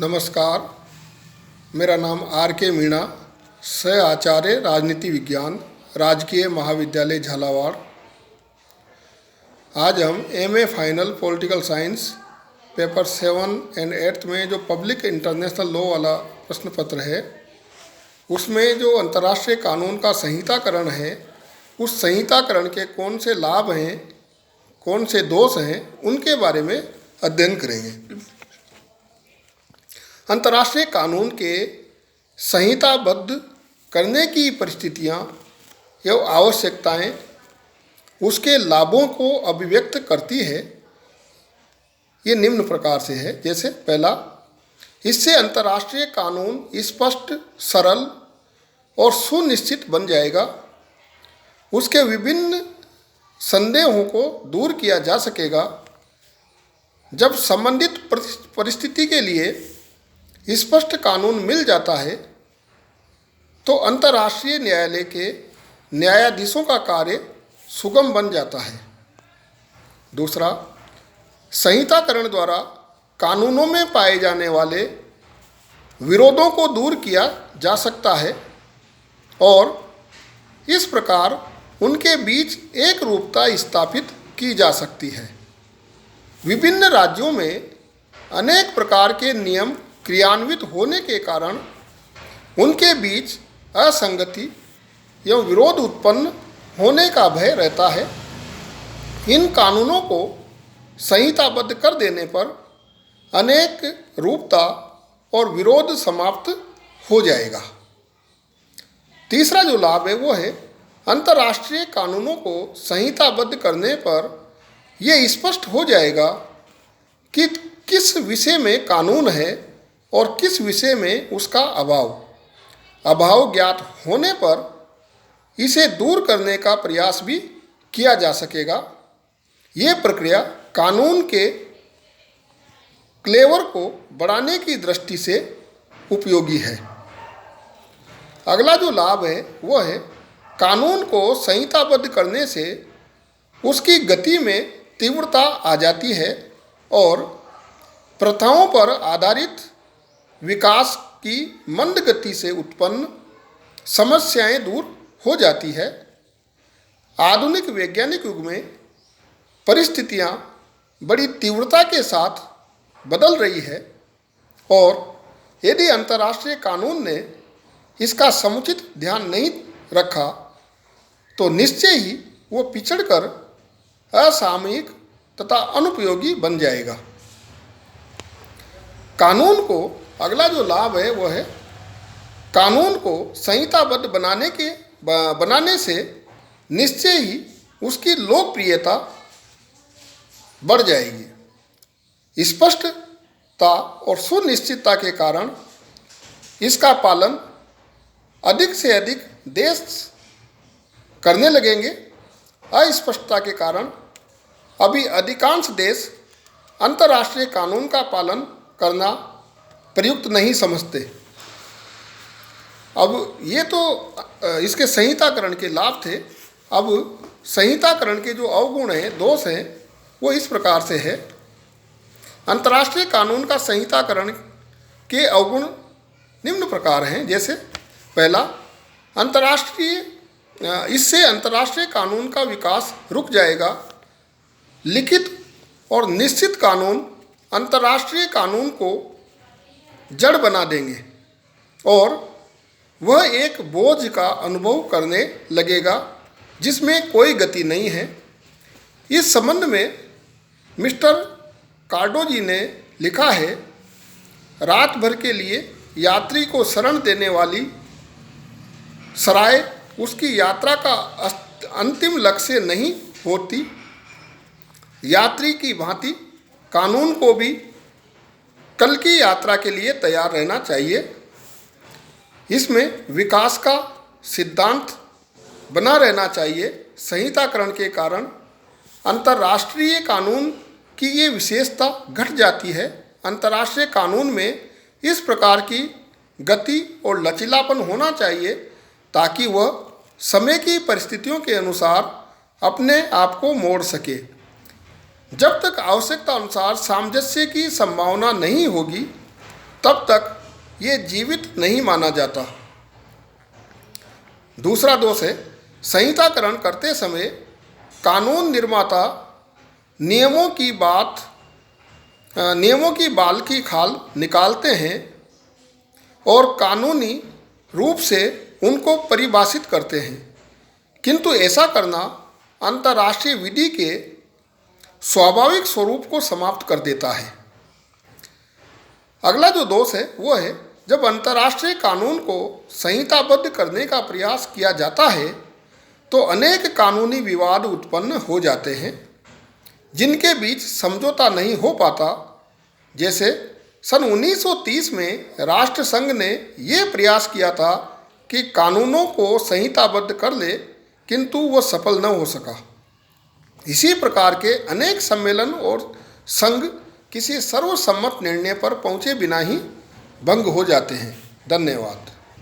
नमस्कार, मेरा नाम आर के मीणा, सह आचार्य राजनीति विज्ञान, राजकीय महाविद्यालय झालावाड़। आज हम MA final political science paper 7 and 8 में जो पब्लिक इंटरनेशनल लॉ वाला प्रश्न पत्र है, उसमें जो अंतर्राष्ट्रीय कानून का संहिताकरण है, उस संहिताकरण के कौन से लाभ हैं, कौन से दोष हैं, उनके बारे में अध्ययन करेंगे। अंतर्राष्ट्रीय कानून के संहिताबद्ध करने की परिस्थितियां एवं आवश्यकताएं उसके लाभों को अभिव्यक्त करती है। ये निम्न प्रकार से है। जैसे पहला, इससे अंतर्राष्ट्रीय कानून स्पष्ट, सरल और सुनिश्चित बन जाएगा। उसके विभिन्न संदेहों को दूर किया जा सकेगा। जब संबंधित परिस्थिति के लिए स्पष्ट कानून मिल जाता है तो अंतर्राष्ट्रीय न्यायालय के न्यायाधीशों का कार्य सुगम बन जाता है। दूसरा, संहिताकरण द्वारा कानूनों में पाए जाने वाले विरोधों को दूर किया जा सकता है और इस प्रकार उनके बीच एक रूपता स्थापित की जा सकती है। विभिन्न राज्यों में अनेक प्रकार के नियम क्रियान्वित होने के कारण उनके बीच असंगति एवं विरोध उत्पन्न होने का भय रहता है। इन कानूनों को संहिताबद्ध कर देने पर अनेक रूपता और विरोध समाप्त हो जाएगा। तीसरा जो लाभ है वो है, अंतर्राष्ट्रीय कानूनों को संहिताबद्ध करने पर यह स्पष्ट हो जाएगा कि किस विषय में कानून है और किस विषय में उसका अभाव ज्ञात होने पर इसे दूर करने का प्रयास भी किया जा सकेगा। ये प्रक्रिया कानून के क्लेवर को बढ़ाने की दृष्टि से उपयोगी है। अगला जो लाभ है वो है, कानून को संहिताबद्ध करने से उसकी गति में तीव्रता आ जाती है और प्रथाओं पर आधारित विकास की मंद गति से उत्पन्न समस्याएं दूर हो जाती है। आधुनिक वैज्ञानिक युग में परिस्थितियां बड़ी तीव्रता के साथ बदल रही है और यदि अंतर्राष्ट्रीय कानून ने इसका समुचित ध्यान नहीं रखा तो निश्चय ही वो पिछड़कर असामयिक तथा अनुपयोगी बन जाएगा। कानून को अगला जो लाभ है वो है, कानून को संहिताबद्ध बनाने से निश्चय ही उसकी लोकप्रियता बढ़ जाएगी। स्पष्टता और सुनिश्चितता के कारण इसका पालन अधिक से अधिक देश करने लगेंगे। अस्पष्टता के कारण अभी अधिकांश देश अंतर्राष्ट्रीय कानून का पालन करना प्रयुक्त नहीं समझते। अब ये तो इसके संहिताकरण के लाभ थे। अब संहिताकरण के जो अवगुण हैं, दोष हैं, वो इस प्रकार से है। अंतर्राष्ट्रीय कानून का संहिताकरण के अवगुण निम्न प्रकार हैं। जैसे पहला, इससे अंतर्राष्ट्रीय कानून का विकास रुक जाएगा। लिखित और निश्चित कानून अंतर्राष्ट्रीय कानून को जड़ बना देंगे और वह एक बोझ का अनुभव करने लगेगा जिसमें कोई गति नहीं है। इस संबंध में मिस्टर कार्डोजी ने लिखा है, रात भर के लिए यात्री को शरण देने वाली सराय उसकी यात्रा का अंतिम लक्ष्य नहीं होती। यात्री की भांति कानून को भी कल की यात्रा के लिए तैयार रहना चाहिए। इसमें विकास का सिद्धांत बना रहना चाहिए। संहिताकरण के कारण अंतर्राष्ट्रीय कानून की ये विशेषता घट जाती है। अंतर्राष्ट्रीय कानून में इस प्रकार की गति और लचीलापन होना चाहिए ताकि वह समय की परिस्थितियों के अनुसार अपने आप को मोड़ सके। जब तक आवश्यकता अनुसार सामंजस्य की संभावना नहीं होगी तब तक ये जीवित नहीं माना जाता। दूसरा दोष है, संहिताकरण करते समय कानून निर्माता नियमों की बाल की खाल निकालते हैं और कानूनी रूप से उनको परिभाषित करते हैं, किंतु ऐसा करना अंतर्राष्ट्रीय विधि के स्वाभाविक स्वरूप को समाप्त कर देता है। अगला जो दोष है वो है, जब अंतर्राष्ट्रीय कानून को संहिताबद्ध करने का प्रयास किया जाता है तो अनेक कानूनी विवाद उत्पन्न हो जाते हैं जिनके बीच समझौता नहीं हो पाता। जैसे सन 1930 में राष्ट्रसंघ ने ये प्रयास किया था कि कानूनों को संहिताबद्ध कर ले, किंतु वो सफल न हो सका। इसी प्रकार के अनेक सम्मेलन और संघ किसी सर्वसम्मत निर्णय पर पहुँचे बिना ही भंग हो जाते हैं। धन्यवाद।